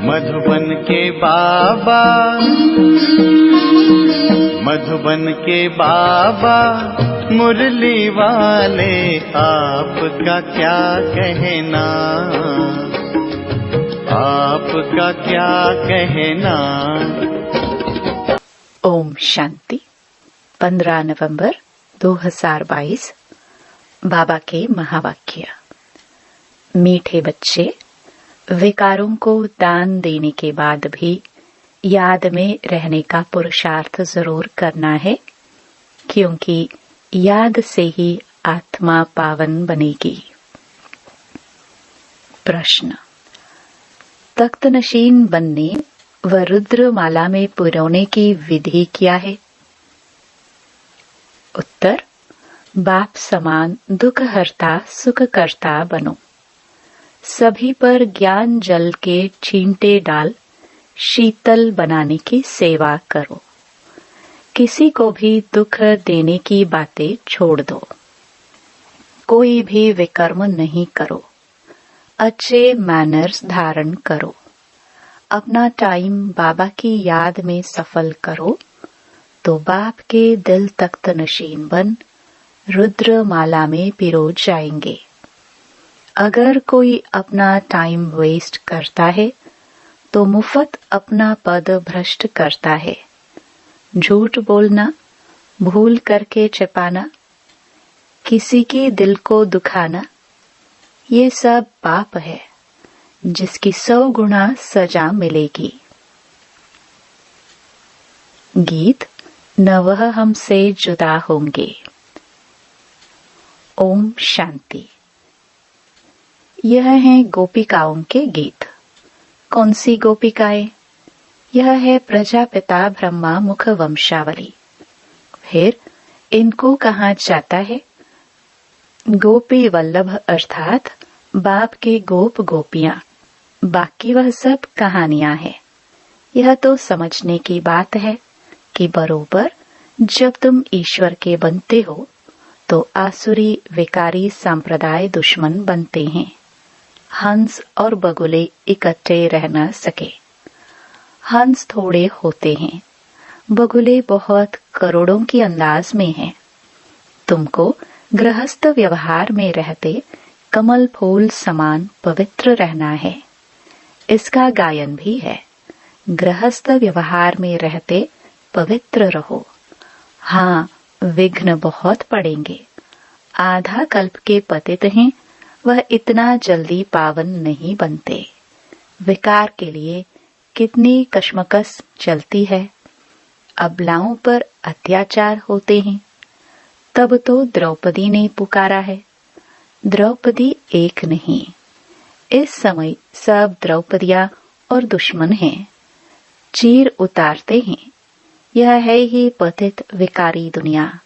मधुबन के बाबा, मधुबन के बाबा मुरली वाले, आपका क्या कहना, आपका क्या कहना। ओम शांति। 15 नवंबर 2022। बाबा के महावाक्य। मीठे बच्चे, विकारों को दान देने के बाद भी याद में रहने का पुरुषार्थ जरूर करना है, क्योंकि याद से ही आत्मा पावन बनेगी। प्रश्न: तख्तनशीन बनने व रुद्रमाला में पुरोने की विधि क्या है? उत्तर: बाप समान दुख हरता सुख करता बनो। सभी पर ज्ञान जल के छींटे डाल शीतल बनाने की सेवा करो। किसी को भी दुख देने की बातें छोड़ दो। कोई भी विकर्म नहीं करो। अच्छे मैनर्स धारण करो। अपना टाइम बाबा की याद में सफल करो तो बाप के दिल तख्त नशीन बन रुद्र माला में पिरो जाएंगे। अगर कोई अपना टाइम वेस्ट करता है तो मुफ्त अपना पद भ्रष्ट करता है। झूठ बोलना, भूल करके छिपाना, किसी के दिल को दुखाना, ये सब पाप है जिसकी 100 गुना सजा मिलेगी। गीत: न वह हमसे जुदा होंगे। ओम शांति। यह है गोपिकाओं के गीत। कौन सी गोपिकाएं? यह है प्रजापिता ब्रह्मा मुख वंशावली। फिर इनको कहा जाता है गोपी वल्लभ, अर्थात बाप के गोप गोपियां। बाकी वह सब कहानियां हैं। यह तो समझने की बात है कि बरोबर जब तुम ईश्वर के बनते हो तो आसुरी विकारी संप्रदाय दुश्मन बनते हैं। हंस और बगुले इकट्ठे रह न सके। हंस थोड़े होते हैं, बगुले बहुत करोड़ों की अंदाज में हैं। तुमको गृहस्थ व्यवहार में रहते कमल फूल समान पवित्र रहना है। इसका गायन भी है। गृहस्थ व्यवहार में रहते पवित्र रहो। हाँ, विघ्न बहुत पड़ेंगे। आधा कल्प के पतित हैं, वह इतना जल्दी पावन नहीं बनते। विकार के लिए कितनी कशमकश चलती है। अबलाओं पर अत्याचार होते हैं। तब तो द्रौपदी ने पुकारा है। द्रौपदी एक नहीं, इस समय सब द्रौपदियां और दुश्मन हैं। चीर उतारते हैं। यह है ही पतित विकारी दुनिया।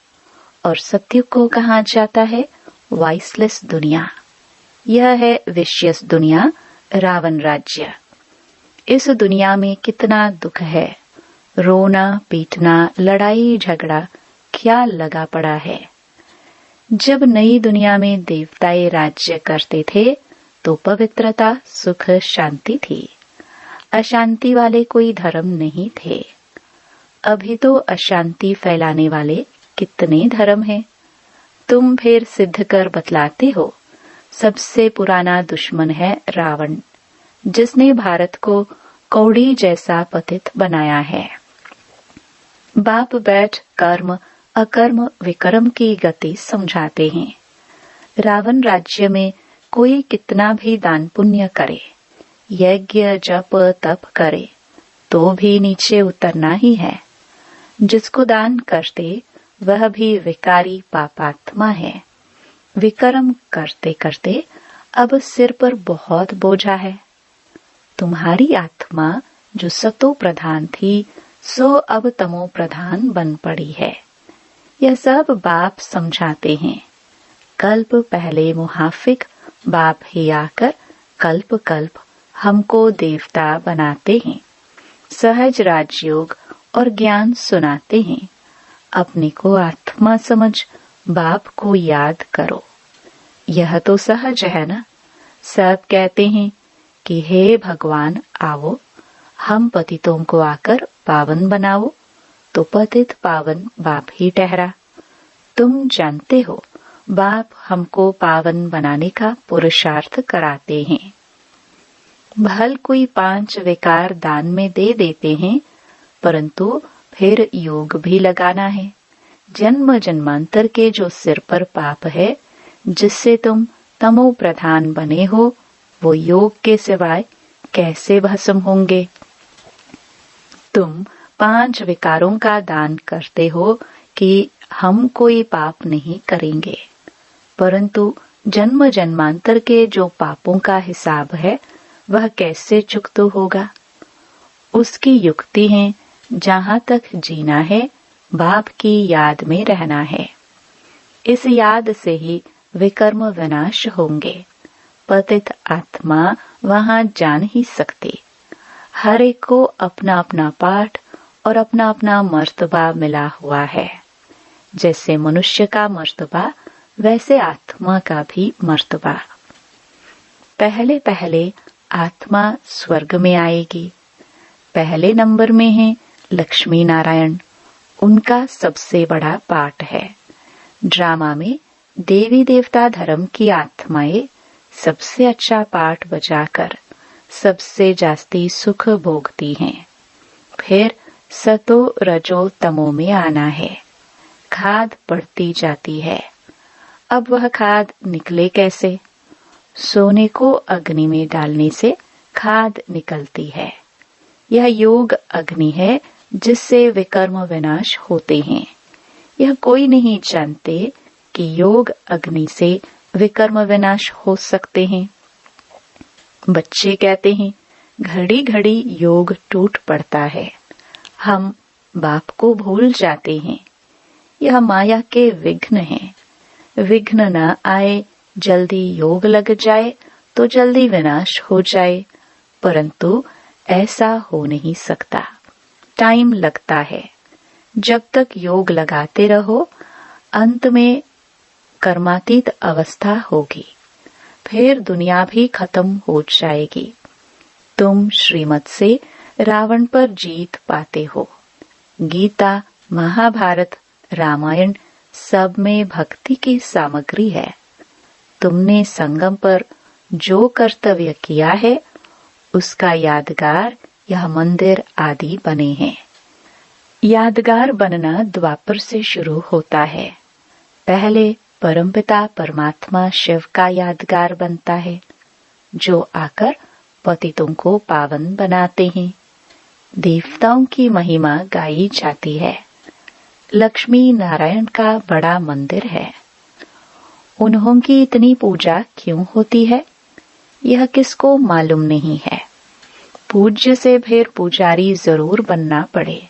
और सत्य को कहा जाता है वाइसलेस दुनिया। यह है विश्यस दुनिया, रावण राज्य। इस दुनिया में कितना दुख है। रोना पीटना, लड़ाई झगड़ा क्या लगा पड़ा है। जब नई दुनिया में देवताए राज्य करते थे तो पवित्रता, सुख, शांति थी। अशांति वाले कोई धर्म नहीं थे। अभी तो अशांति फैलाने वाले कितने धर्म हैं। तुम फिर सिद्ध कर बतलाते हो सबसे पुराना दुश्मन है रावण, जिसने भारत को कौड़ी जैसा पतित बनाया है। बाप बैठ कर्म अकर्म विकर्म की गति समझाते हैं। रावण राज्य में कोई कितना भी दान पुण्य करे, यज्ञ जप तप करे तो भी नीचे उतरना ही है। जिसको दान करते वह भी विकारी पापात्मा है। विकर्म करते करते अब सिर पर बहुत बोझा है। तुम्हारी आत्मा जो सतो प्रधान थी सो अब तमो प्रधान बन पड़ी है। यह सब बाप समझाते हैं। कल्प पहले मुहाफिक बाप ही आकर कल्प कल्प हमको देवता बनाते हैं। सहज राजयोग और ज्ञान सुनाते हैं। अपने को आत्मा समझ बाप को याद करो। यह तो सहज है ना। सब कहते हैं कि हे भगवान आओ हम पतितों को आकर पावन बनाओ, तो पतित पावन बाप ही ठहरा। तुम जानते हो बाप हमको पावन बनाने का पुरुषार्थ कराते हैं। भल कोई 5 विकार दान में दे देते हैं, परंतु फिर योग भी लगाना है। जन्म जन्मांतर के जो सिर पर पाप है, जिससे तुम तमो प्रधान बने हो, वो योग के सिवाय कैसे भस्म होंगे। तुम 5 विकारों का दान करते हो कि हम कोई पाप नहीं करेंगे, परंतु जन्म जन्मांतर के जो पापों का हिसाब है वह कैसे चुकता होगा। उसकी युक्ति है, जहां तक जीना है बाप की याद में रहना है। इस याद से ही विकर्म विनाश होंगे। पतित आत्मा वहां जा नहीं सकती। हर एक को अपना अपना पाठ और अपना अपना मर्तबा मिला हुआ है। जैसे मनुष्य का मर्तबा, वैसे आत्मा का भी मर्तबा। पहले पहले आत्मा स्वर्ग में आएगी। पहले नंबर में है लक्ष्मी नारायण, उनका सबसे बड़ा पाठ है। ड्रामा में देवी देवता धर्म की आत्माएं सबसे अच्छा पाठ बजाकर सबसे जास्ती सुख भोगती हैं। फिर सतो रजो तमो में आना है। खाद पड़ती जाती है। अब वह खाद निकले कैसे? सोने को अग्नि में डालने से खाद निकलती है। यह योग अग्नि है जिससे विकर्म विनाश होते हैं। यह कोई नहीं जानते कि योग अग्नि से विकर्म विनाश हो सकते हैं। बच्चे कहते हैं घड़ी घड़ी योग टूट पड़ता है, हम बाप को भूल जाते हैं। यह माया के विघ्न हैं। विघ्न न आए, जल्दी योग लग जाए तो जल्दी विनाश हो जाए, परंतु ऐसा हो नहीं सकता। टाइम लगता है। जब तक योग लगाते रहो, अंत में कर्मातीत अवस्था होगी। फिर दुनिया भी खत्म हो जाएगी। तुम श्रीमत से रावण पर जीत पाते हो। गीता, महाभारत, रामायण सब में भक्ति की सामग्री है। तुमने संगम पर जो कर्तव्य किया है, उसका यादगार यह मंदिर आदि बने हैं। यादगार बनना द्वापर से शुरू होता है। पहले परमपिता परमात्मा शिव का यादगार बनता है, जो आकर पतितों को पावन बनाते हैं। देवताओं की महिमा गाई जाती है। लक्ष्मी नारायण का बड़ा मंदिर है। उन्हों की इतनी पूजा क्यों होती है, यह किसको मालूम नहीं है। पूज्य से फिर पुजारी जरूर बनना पड़े।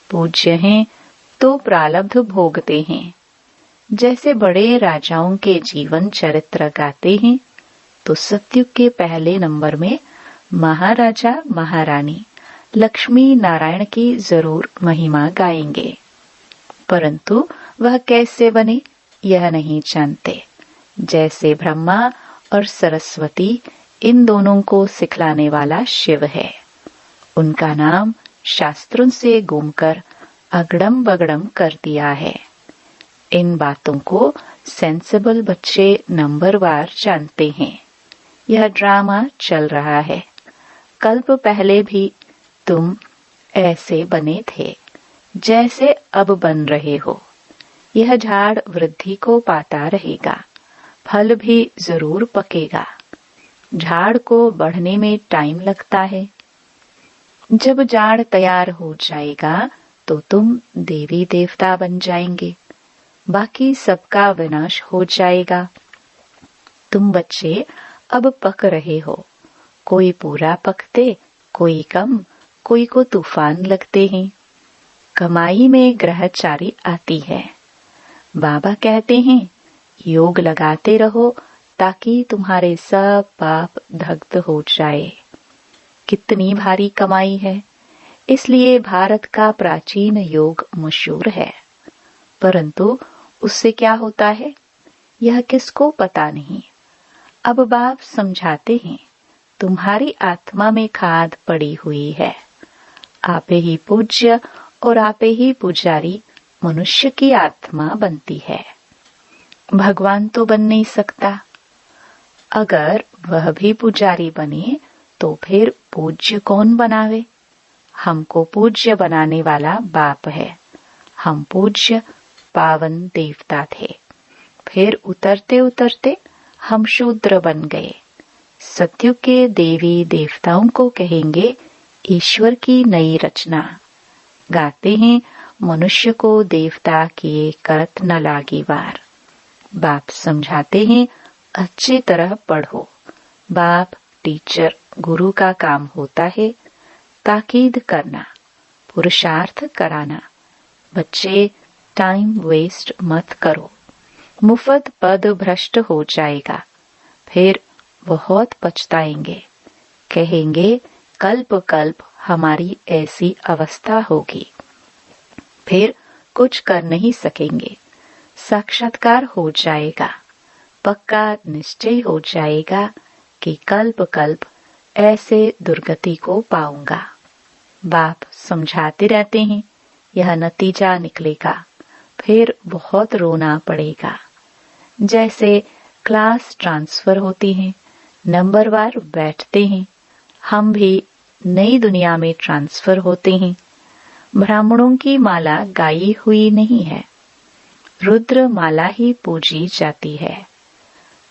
पूज्य हैं तो प्रारब्ध भोगते हैं। जैसे बड़े राजाओं के जीवन चरित्र गाते हैं, तो सतयुग के पहले नंबर में महाराजा महारानी लक्ष्मी नारायण की जरूर महिमा गाएंगे, परंतु वह कैसे बने यह नहीं जानते। जैसे ब्रह्मा और सरस्वती, इन दोनों को सिखलाने वाला शिव है। उनका नाम शास्त्रों से घूमकर अगड़म बगड़म कर दिया है। इन बातों को सेंसिबल बच्चे नंबरवार जानते हैं। यह ड्रामा चल रहा है। कल्प पहले भी तुम ऐसे बने थे जैसे अब बन रहे हो। यह झाड़ वृद्धि को पाता रहेगा, फल भी जरूर पकेगा। झाड़ को बढ़ने में टाइम लगता है। जब झाड़ तैयार हो जाएगा तो तुम देवी देवता बन जाएंगे। बाकी सबका विनाश हो जाएगा। तुम बच्चे अब पक रहे हो। कोई पूरा पकते, कोई कम, कोई को तूफान लगते हैं। कमाई में ग्रहचारी आती है। बाबा कहते हैं योग लगाते रहो ताकि तुम्हारे सब पाप दग्ध हो जाए। कितनी भारी कमाई है, इसलिए भारत का प्राचीन योग मशहूर है। परंतु उससे क्या होता है, यह किसको पता नहीं। अब बाप समझाते हैं, तुम्हारी आत्मा में खाद पड़ी हुई है। आपे ही पूज्य और आपे ही पुजारी मनुष्य की आत्मा बनती है। भगवान तो बन नहीं सकता। अगर वह भी पुजारी बने तो फिर पूज्य कौन बनावे? हमको पूज्य बनाने वाला बाप है। हम पूज्य पावन देवता थे, फिर उतरते उतरते हम शूद्र बन गए। सत्युग के देवी देवताओं को कहेंगे ईश्वर की नई रचना। गाते हैं मनुष्य को देवता किए करत न लागी वार। बाप समझाते हैं अच्छी तरह पढ़ो। बाप टीचर गुरु का काम होता है ताकीद करना, पुरुषार्थ कराना। बच्चे टाइम वेस्ट मत करो, मुफ्त पद भ्रष्ट हो जाएगा, फिर बहुत पछताएंगे। कहेंगे कल्प कल्प हमारी ऐसी अवस्था होगी, फिर कुछ कर नहीं सकेंगे। साक्षात्कार हो जाएगा, पक्का निश्चय हो जाएगा कि कल्प कल्प ऐसे दुर्गति को पाऊंगा। बाप समझाते रहते हैं यह नतीजा निकलेगा, फिर बहुत रोना पड़ेगा। जैसे क्लास ट्रांसफर होती है, नंबरवार बैठते हैं, हम भी नई दुनिया में ट्रांसफर होते हैं। ब्राह्मणों की माला गाई हुई नहीं है, रुद्र माला ही पूजी जाती है।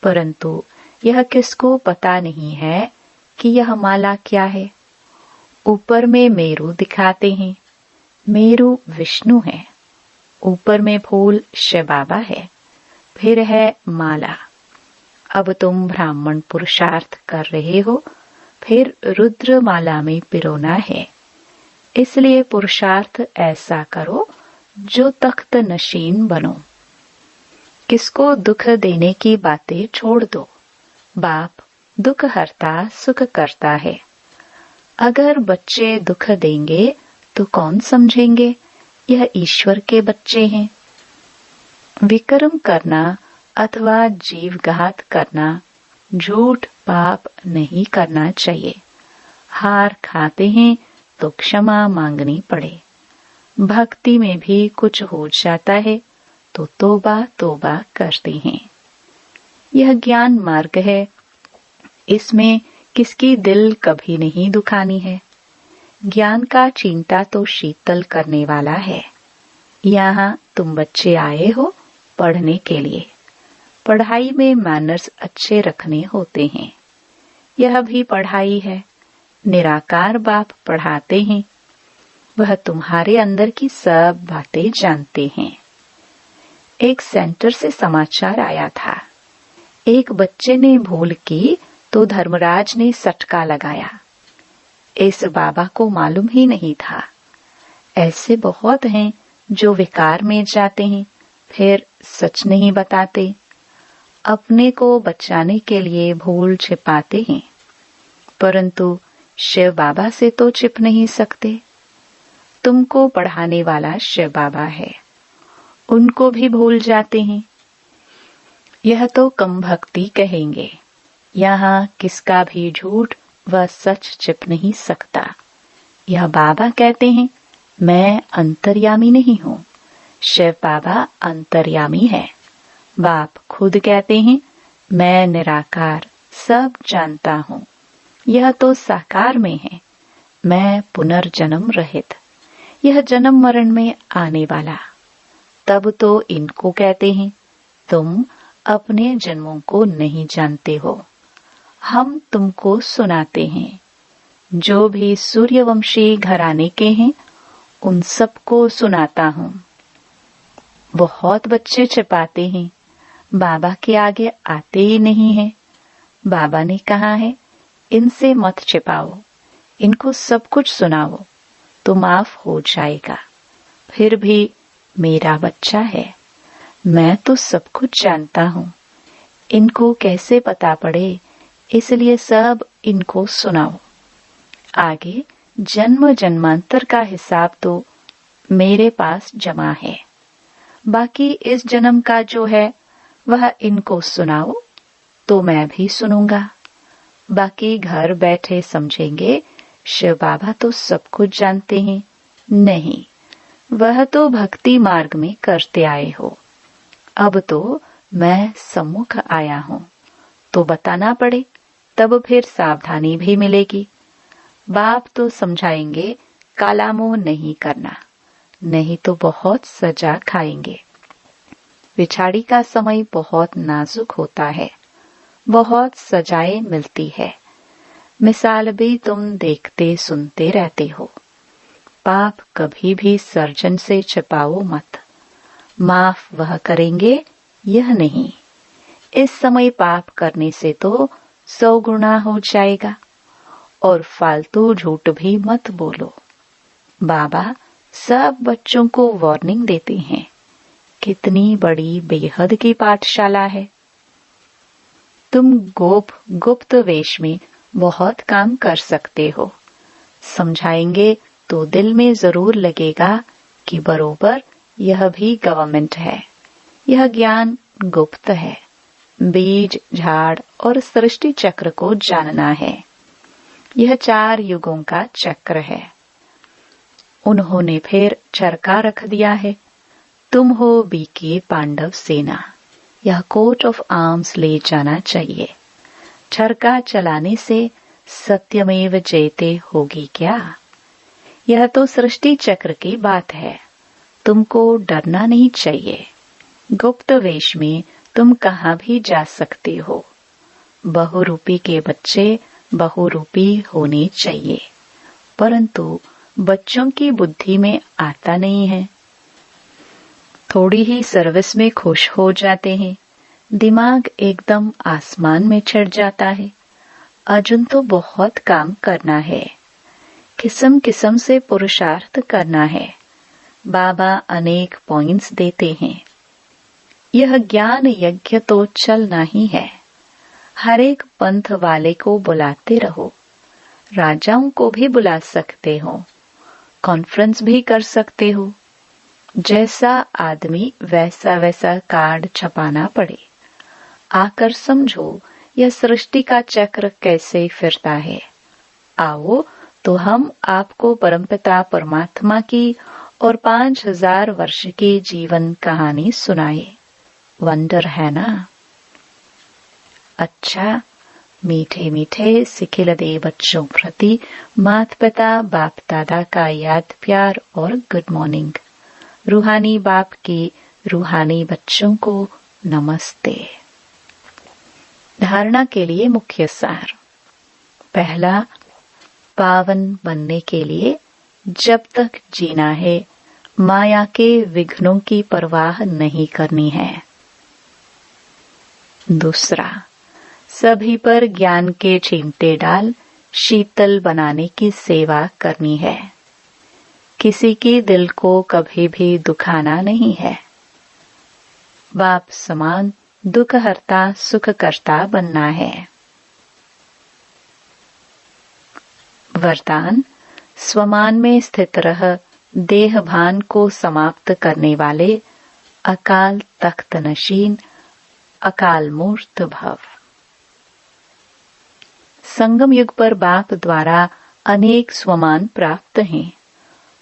परंतु यह किसको पता नहीं है कि यह माला क्या है। ऊपर में मेरू दिखाते हैं, मेरू विष्णु है। ऊपर में फूल शिव बाबा है, फिर है माला। अब तुम ब्राह्मण पुरुषार्थ कर रहे हो, फिर रुद्र माला में पिरोना है। इसलिए पुरुषार्थ ऐसा करो जो तख्त नशीन बनो। किसको दुख देने की बातें छोड़ दो। बाप दुख हरता सुख करता है। अगर बच्चे दुख देंगे तो कौन समझेंगे यह ईश्वर के बच्चे हैं। विक्रम करना अथवा जीवघात करना, झूठ पाप नहीं करना चाहिए। हार खाते हैं तो क्षमा मांगनी पड़े। भक्ति में भी कुछ हो जाता है तो तोबा तोबा करते हैं। यह ज्ञान मार्ग है, इसमें किसकी दिल कभी नहीं दुखानी है। ज्ञान का चिंता तो शीतल करने वाला है। यहाँ तुम बच्चे आए हो पढ़ने के लिए। पढ़ाई में मैनर्स अच्छे रखने होते हैं। यह भी पढ़ाई है। निराकार बाप पढ़ाते हैं, वह तुम्हारे अंदर की सब बातें जानते हैं। एक सेंटर से समाचार आया था, एक बच्चे ने भूल की तो धर्मराज ने सटका लगाया। इस बाबा को मालूम ही नहीं था। ऐसे बहुत हैं जो विकार में जाते हैं, फिर सच नहीं बताते। अपने को बचाने के लिए भूल छिपाते हैं, परंतु शिव बाबा से तो छिप नहीं सकते। तुमको पढ़ाने वाला शिव बाबा है, उनको भी भूल जाते हैं। यह तो कम भक्ति कहेंगे। यहाँ किसका भी झूठ व सच छिप नहीं सकता। यह बाबा कहते हैं मैं अंतर्यामी नहीं हूँ, शिव बाबा अंतर्यामी है। बाप खुद कहते हैं मैं निराकार सब जानता हूँ। यह तो साकार में है, मैं पुनर्जन्म रहित, यह जन्म मरण में आने वाला। तब तो इनको कहते हैं तुम अपने जन्मों को नहीं जानते हो, हम तुमको सुनाते हैं। जो भी सूर्यवंशी घराने के हैं उन सबको सुनाता हूँ। बहुत बच्चे छिपाते हैं, बाबा के आगे आते ही नहीं है। बाबा ने कहा है इनसे मत छिपाओ, इनको सब कुछ सुनाओ तो माफ हो जाएगा। फिर भी मेरा बच्चा है, मैं तो सब कुछ जानता हूँ, इनको कैसे पता पड़े, इसलिए सब इनको सुनाओ। आगे जन्म जन्मांतर का हिसाब तो मेरे पास जमा है, बाकी इस जन्म का जो है वह इनको सुनाओ तो मैं भी सुनूंगा। बाकी घर बैठे समझेंगे शिव बाबा तो सब कुछ जानते हैं। नहीं, वह तो भक्ति मार्ग में करते आए हो। अब तो मैं सम्मुख आया हूं तो बताना पड़े, तब फिर सावधानी भी मिलेगी। बाप तो समझाएंगे काला मुंह नहीं करना, नहीं तो बहुत सजा खाएंगे। विछाड़ी का समय बहुत नाजुक होता है, बहुत सजाएं मिलती है। मिसाल भी तुम देखते सुनते रहते हो। पाप कभी भी सर्जन से छिपाओ मत, माफ वह करेंगे यह नहीं। इस समय पाप करने से तो 100 गुना हो जाएगा। और फालतू झूठ भी मत बोलो। बाबा सब बच्चों को वार्निंग देते हैं। कितनी बड़ी बेहद की पाठशाला है। तुम गुप्त वेश में बहुत काम कर सकते हो। समझाएंगे तो दिल में जरूर लगेगा कि बरोबर यह भी गवर्नमेंट है। यह ज्ञान गुप्त है। बीज, झाड़ और सृष्टि चक्र को जानना है। यह 4 युगों का चक्र है। उन्होंने फिर चरखा रख दिया है। तुम हो बीके पांडव सेना। यह कोट ऑफ आर्म्स ले जाना चाहिए। चरखा चलाने से सत्यमेव जयते होगी क्या? यह तो सृष्टि चक्र की बात है। तुमको डरना नहीं चाहिए। गुप्त वेश में तुम कहाँ भी जा सकते हो। बहुरूपी के बच्चे बहुरूपी होने चाहिए, परंतु बच्चों की बुद्धि में आता नहीं है। थोड़ी ही सर्विस में खुश हो जाते हैं। दिमाग एकदम आसमान में चढ़ जाता है। अर्जुन तो बहुत काम करना है। किस्म किस्म से पुरुषार्थ करना है। बाबा अनेक पॉइंट्स देते हैं। यह ज्ञान यज्ञ तो चलना ही है। हर एक पंथ वाले को बुलाते रहो। राजाओं को भी बुला सकते हो। कॉन्फ्रेंस भी कर सकते हो। जैसा आदमी वैसा वैसा कार्ड छपाना पड़े। आकर समझो यह सृष्टि का चक्र कैसे फिरता है। आओ तो हम आपको परमपिता परमात्मा की और 5000 वर्ष की जीवन कहानी सुनाए। वंडर है ना? अच्छा, मीठे मीठे सिखिलदे बच्चों प्रति माता पिता बाप दादा का याद प्यार और गुड मॉर्निंग। रूहानी बाप की रूहानी बच्चों को नमस्ते। धारणा के लिए मुख्य सार। पहला, पावन बनने के लिए जब तक जीना है माया के विघ्नों की परवाह नहीं करनी है। दूसरा, सभी पर ज्ञान के चिमटे डाल शीतल बनाने की सेवा करनी है। किसी की दिल को कभी भी दुखाना नहीं है। बाप समान दुख हरता सुख करता बनना है। वरदान, स्वमान में स्थित रह देह भान को समाप्त करने वाले अकाल तख्त नशीन अकाल मूर्त भव। संगम युग पर बाप द्वारा अनेक स्वमान प्राप्त हैं।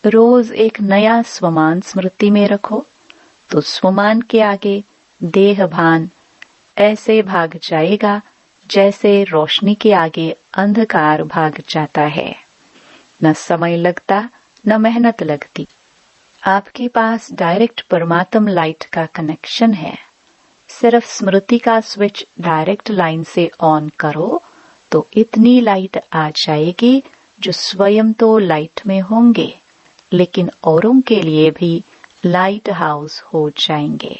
रोज एक नया स्वमान स्मृति में रखो तो स्वमान के आगे देह भान ऐसे भाग जाएगा जैसे रोशनी के आगे अंधकार भाग जाता है। न समय लगता न मेहनत लगती। आपके पास डायरेक्ट परमात्म लाइट का कनेक्शन है। सिर्फ स्मृति का स्विच डायरेक्ट लाइन से ऑन करो तो इतनी लाइट आ जाएगी जो स्वयं तो लाइट में होंगे लेकिन औरों के लिए भी लाइट हाउस हो जाएंगे।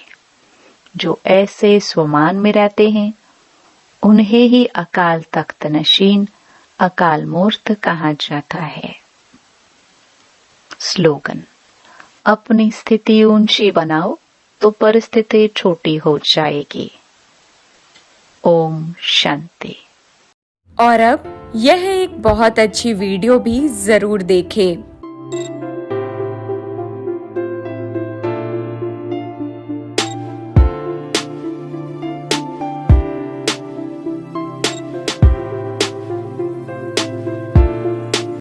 जो ऐसे स्वमान में रहते हैं उन्हें ही अकाल तख्त नशीन अकाल मूर्त कहा जाता है। स्लोगन, अपनी स्थिति ऊंची बनाओ तो परिस्थिति छोटी हो जाएगी। ओम शांति। और अब यह एक बहुत अच्छी वीडियो भी जरूर देखें।